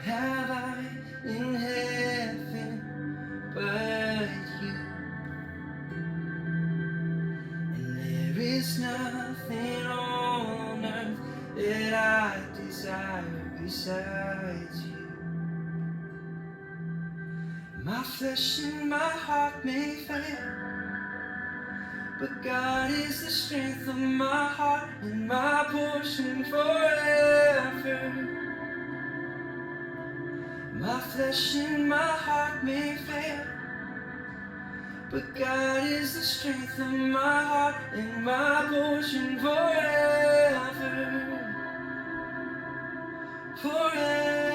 have I in heaven but you? And there is nothing on earth that I desire besides you. My flesh and my heart may fail, but God is the strength of my heart and my portion forever. My flesh and my heart may fail, but God is the strength of my heart and my portion forever. Forever.